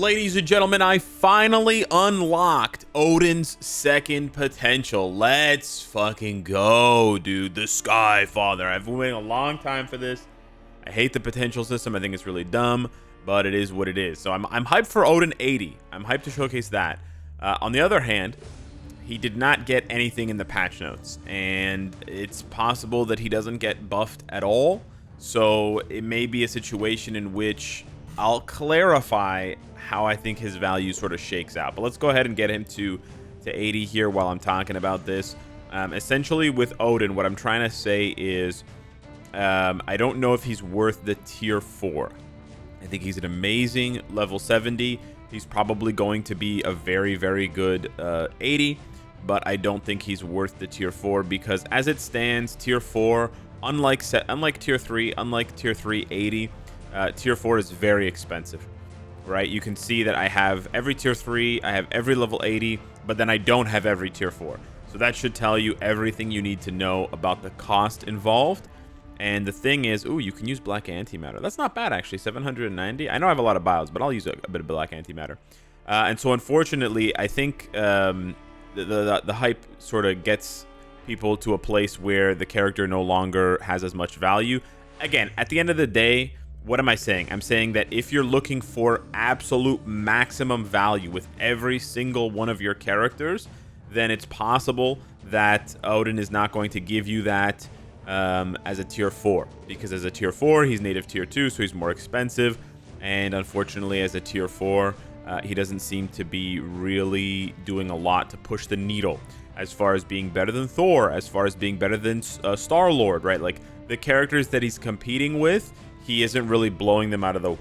Ladies and gentlemen, I finally unlocked Odin's second potential. Let's fucking go, dude. The Sky Father. I've been waiting a long time for this. I hate the potential system. I think it's really dumb, but it is what it is. So I'm hyped for Odin 80. I'm hyped to showcase that. On the other hand, he did not get anything in the patch notes, and it's possible that he doesn't get buffed at all. So it may be a situation in which I'll clarify how I think his value sort of shakes out. But let's go ahead and get him to 80 here while I'm talking about this. Essentially with Odin, what I'm trying to say is I don't know if he's worth the tier 4. I think he's an amazing level 70. He's probably going to be a very, very good 80. But I don't think he's worth the tier 4 because as it stands, tier 4, unlike tier 3, unlike tier 3 80, tier 4 is very expensive, right? You can see that I have every tier 3, I have every level 80, but then I don't have every tier 4. So that should tell you everything you need to know about the cost involved. And the thing is, ooh, you can use black antimatter. That's not bad, actually, 790. I know I have a lot of bios, but I'll use a bit of black antimatter. And so unfortunately, I think the hype sort of gets people to a place where the character no longer has as much value. Again, at the end of the day, what am I saying? I'm saying that if you're looking for absolute maximum value with every single one of your characters, then it's possible that Odin is not going to give you that as a tier 4. Because as a tier 4, he's native tier 2, so he's more expensive. And unfortunately, as a tier 4, he doesn't seem to be really doing a lot to push the needle as far as being better than Thor, as far as being better than Star-Lord, right? Like, the characters that he's competing with, he isn't really blowing them out of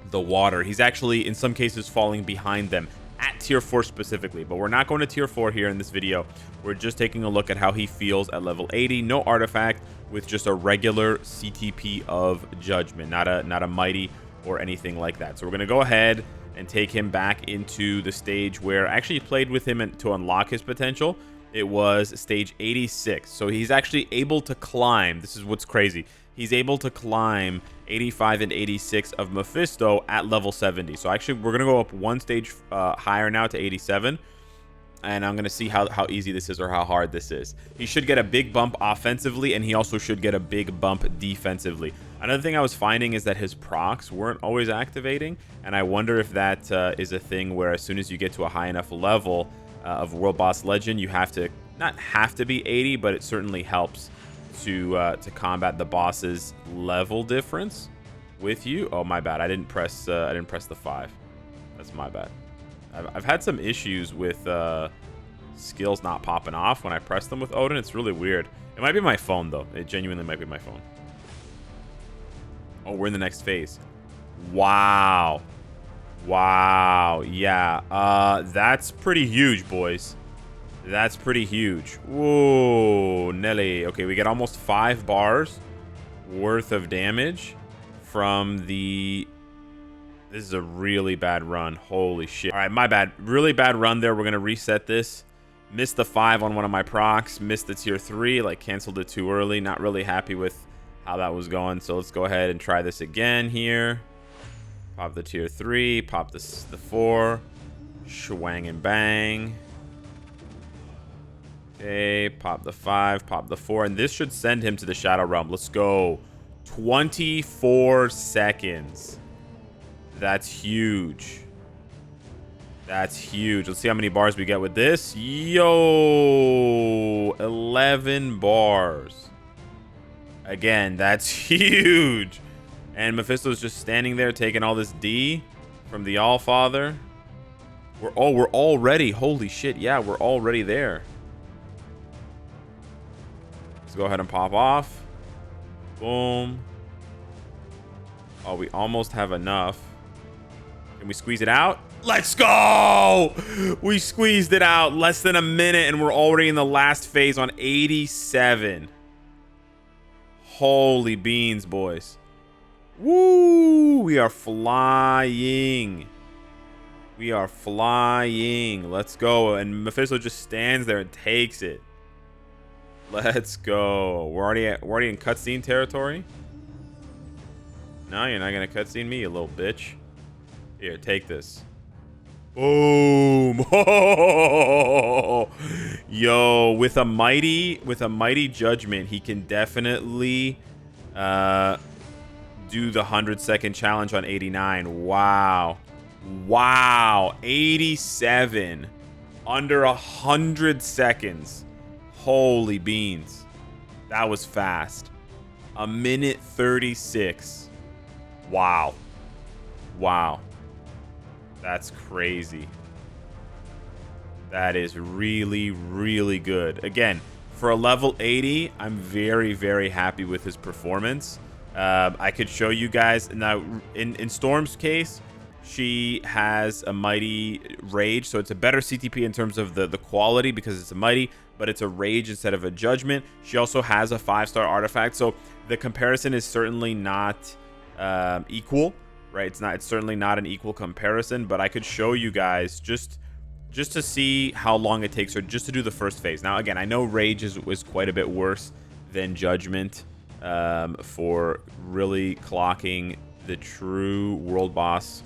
the water. He's actually, in some cases, falling behind them at tier 4 specifically. But we're not going to tier 4 here in this video. We're just taking a look at how he feels at level 80. No artifact, with just a regular CTP of Judgment, not a mighty or anything like that. So we're going to go ahead and take him back into the stage where I actually played with him to unlock his potential. It was stage 86. So he's actually able to climb. This is what's crazy. He's able to climb 85 and 86 of Mephisto at level 70. So actually, we're going to go up one stage higher now to 87. And I'm going to see how easy this is or how hard this is. He should get a big bump offensively, and he also should get a big bump defensively. Another thing I was finding is that his procs weren't always activating. And I wonder if that is a thing where as soon as you get to a high enough level of World Boss Legend, you have to, not have to be 80, but it certainly helps to combat the boss's level difference with you. Oh, my bad. I didn't press the 5. That's my bad. I've had some issues with skills not popping off when I press them with Odin. It's really weird. It might be my phone, though. It genuinely might be my phone. Oh, we're in the next phase. Wow. Wow. Yeah. That's pretty huge, boys. That's pretty huge. Whoa, Nelly. Okay, we get almost 5 bars worth of damage from the... This is a really bad run. Holy shit. All right, my bad. Really bad run there. We're going to reset this. Missed the 5 on one of my procs. Missed the tier 3. Like, canceled it too early. Not really happy with how that was going. So let's go ahead and try this again here. Pop the tier 3. Pop the 4. Shwang and bang. Okay, pop the 5, pop the 4, and this should send him to the Shadow Realm. Let's go. 24 seconds. That's huge. That's huge. Let's see how many bars we get with this. Yo, 11 bars. Again, that's huge. And Mephisto's just standing there taking all this D from the Allfather. We're already, holy shit, yeah, we're already there. Let's go ahead and pop off. Boom. Oh, we almost have enough. Can we squeeze it out? Let's go! We squeezed it out. Less than a minute, and we're already in the last phase on 87. Holy beans, boys. Woo! We are flying. We are flying. Let's go. And Mephisto just stands there and takes it. Let's go. We're already in cutscene territory. No, you're not gonna cutscene me, you little bitch. Here, take this. Boom. Yo, with a mighty judgment, he can definitely do the 100-second challenge on 89. Wow. Wow. 87. Under 100 seconds. Holy beans. That was fast. A minute 36. Wow. Wow. That's crazy. That is really, really good. Again, for a level 80, I'm very, very happy with his performance. I could show you guys. Now, in Storm's case, she has a mighty rage, so it's a better CTP in terms of the quality because it's a mighty, but it's a rage instead of a judgment. She also has a 5-star artifact, so the comparison is certainly not equal, right? It's certainly not an equal comparison, but I could show you guys just to see how long it takes her just to do the first phase. Now, again, I know rage was quite a bit worse than judgment for really clocking the true world boss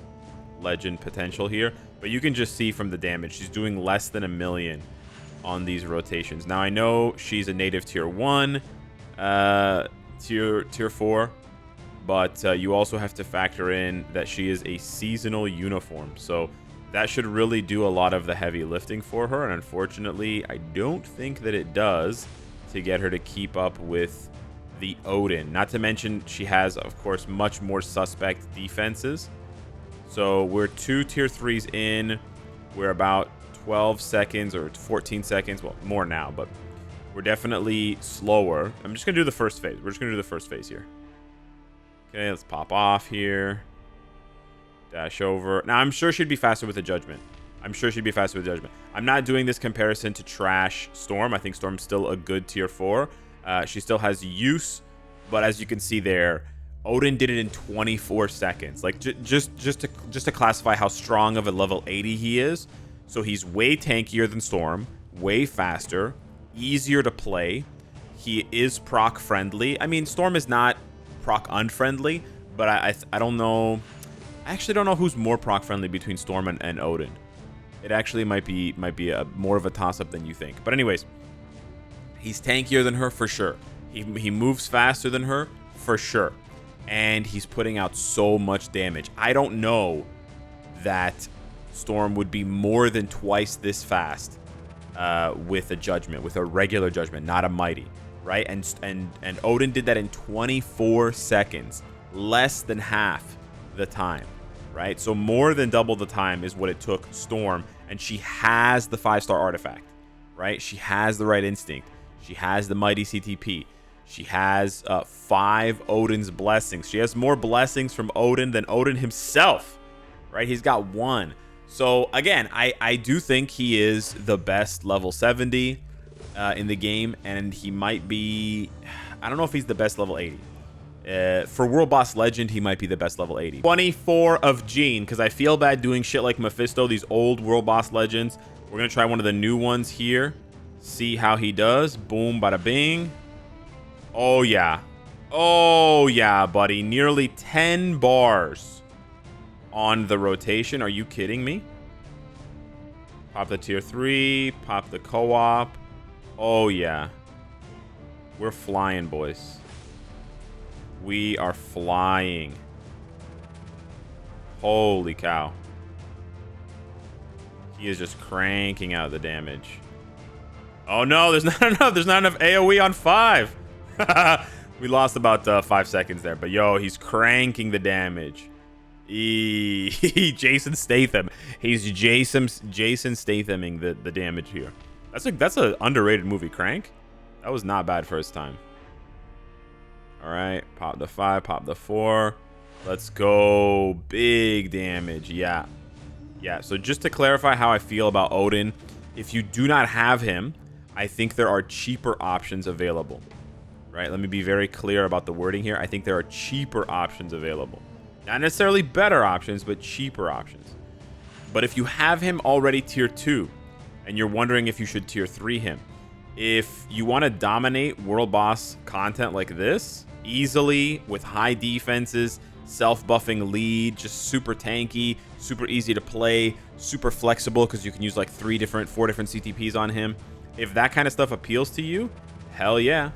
legend potential here, but you can just see from the damage she's doing less than 1 million on these rotations. Now I know she's a native tier 1, tier 4, but you also have to factor in that she is a seasonal uniform, so that should really do a lot of the heavy lifting for her, and unfortunately I don't think that it does to get her to keep up with the Odin. Not to mention she has, of course, much more suspect defenses. So we're 2 tier 3s in. We're about 12 seconds or 14 seconds. Well, more now, but we're definitely slower. I'm just going to do the first phase. We're just going to do the first phase here. Okay, let's pop off here. Dash over. Now, I'm sure she'd be faster with the judgment. I'm not doing this comparison to trash Storm. I think Storm's still a good tier 4. She still has use, but as you can see there, Odin did it in 24 seconds. Like just to classify how strong of a level 80 he is. So he's way tankier than Storm, way faster, easier to play. He is proc friendly. I mean, Storm is not proc unfriendly, but I don't know. I actually don't know who's more proc friendly between Storm and Odin. It actually might be more of a toss up than you think. But anyways. He's tankier than her for sure. He moves faster than her for sure. And he's putting out so much damage. I don't know that Storm would be more than twice this fast with a judgment, with a regular judgment, not a mighty, right? And Odin did that in 24 seconds, less than half the time, right? So more than double the time is what it took Storm, and she has the 5-star artifact, right? She has the right instinct. She has the mighty CTP. She has 5 Odin's blessings. She has more blessings from Odin than Odin himself, right? He's got 1. So again, I do think he is the best level 70 in the game, and he might be, I don't know if he's the best level 80. For World Boss Legend, he might be the best level 80. 24 of Gene, because I feel bad doing shit like Mephisto, these old World Boss Legends. We're going to try one of the new ones here. See how he does. Boom, bada bing. Oh, yeah. Oh, yeah, buddy. Nearly 10 bars on the rotation. Are you kidding me? Pop the tier 3. Pop the co-op. Oh, yeah. We're flying, boys. We are flying. Holy cow. He is just cranking out the damage. Oh no, there's not enough AoE on 5. We lost about 5 seconds there, but yo, he's cranking the damage. Jason Statham. He's Jason Stathaming the damage here. That's a underrated movie, Crank. That was not bad for his time. All right, pop the 5, pop the 4. Let's go. Big damage. Yeah. So just to clarify how I feel about Odin, if you do not have him, I think there are cheaper options available, right? Let me be very clear about the wording here. I think there are cheaper options available. Not necessarily better options, but cheaper options. But if you have him already tier 2, and you're wondering if you should tier 3 him, if you want to dominate world boss content like this, easily, with high defenses, self-buffing lead, just super tanky, super easy to play, super flexible because you can use like 4 different CTPs on him. If that kind of stuff appeals to you, hell yeah.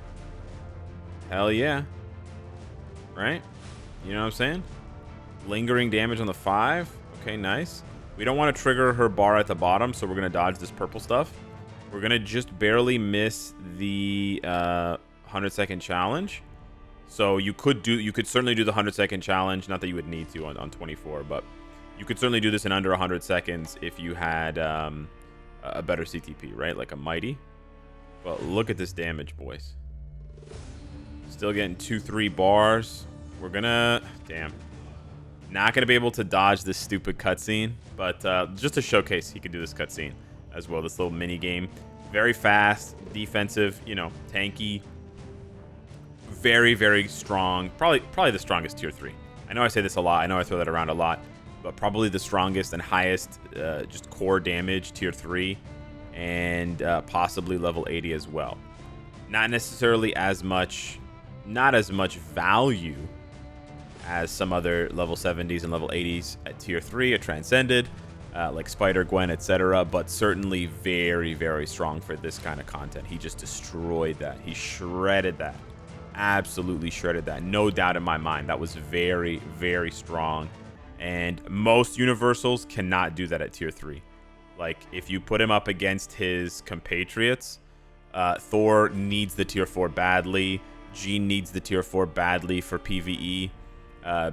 Hell yeah. Right? You know what I'm saying? Lingering damage on the 5. Okay, nice. We don't want to trigger her bar at the bottom, so we're going to dodge this purple stuff. We're going to just barely miss the 100-second challenge. So you could certainly do the 100-second challenge. Not that you would need to on 24, but you could certainly do this in under 100 seconds if you had a better CTP, right? Like a mighty. But look at this damage, boys. Still getting 2-3 bars. We're gonna... Damn. Not gonna be able to dodge this stupid cutscene, but just to showcase he could do this cutscene as well. This little mini game. Very fast, defensive, you know, tanky. Very, very strong. Probably the strongest tier 3. I know I say this a lot. I know I throw that around a lot, but probably the strongest and highest just core damage tier 3, and possibly level 80 as well. Not necessarily as much, not as much value as some other level 70s and level 80s at tier 3 at Transcended, like Spider-Gwen, etc., but certainly very, very strong for this kind of content. He just destroyed that. He shredded that. Absolutely shredded that. No doubt in my mind. That was very, very strong. And most universals cannot do that at tier 3. Like, if you put him up against his compatriots, Thor needs the tier 4 badly. Jean needs the tier 4 badly for PvE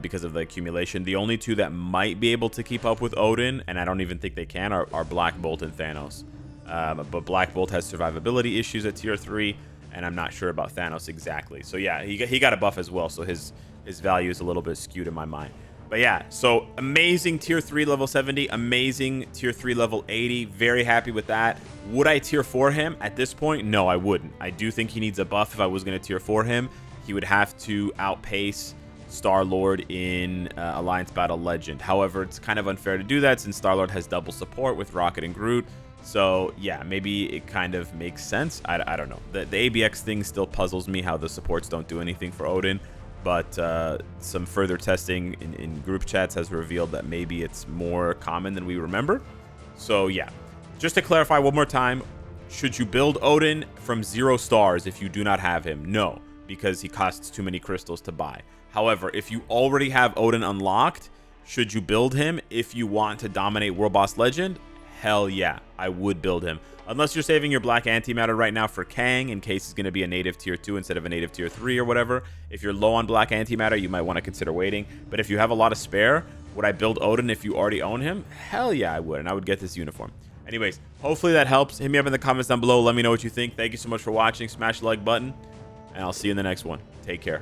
because of the accumulation. The only two that might be able to keep up with Odin, and I don't even think they can, are Black Bolt and Thanos. But Black Bolt has survivability issues at tier 3, and I'm not sure about Thanos exactly. So yeah, he got a buff as well, so his value is a little bit skewed in my mind. But yeah, so amazing tier 3 level 70, amazing tier 3 level 80. Very happy with that. Would I tier 4 him at this point? No, I wouldn't. I do think he needs a buff if I was going to tier 4 him. He would have to outpace Star-Lord in Alliance Battle Legend. However, it's kind of unfair to do that since Star-Lord has double support with Rocket and Groot. So yeah, maybe it kind of makes sense. I don't know. The ABX thing still puzzles me, how the supports don't do anything for Odin. But some further testing in group chats has revealed that maybe it's more common than we remember. So yeah, just to clarify one more time, should you build Odin from 0 stars if you do not have him? No, because he costs too many crystals to buy. However, if you already have Odin unlocked, should you build him if you want to dominate World Boss Legend? Hell yeah, I would build him. Unless you're saving your black antimatter right now for Kang, in case he's going to be a native tier 2 instead of a native tier 3 or whatever. If you're low on black antimatter, you might want to consider waiting. But if you have a lot of spare, would I build Odin if you already own him? Hell yeah, I would, and I would get this uniform. Anyways, hopefully that helps. Hit me up in the comments down below. Let me know what you think. Thank you so much for watching. Smash the like button, and I'll see you in the next one. Take care.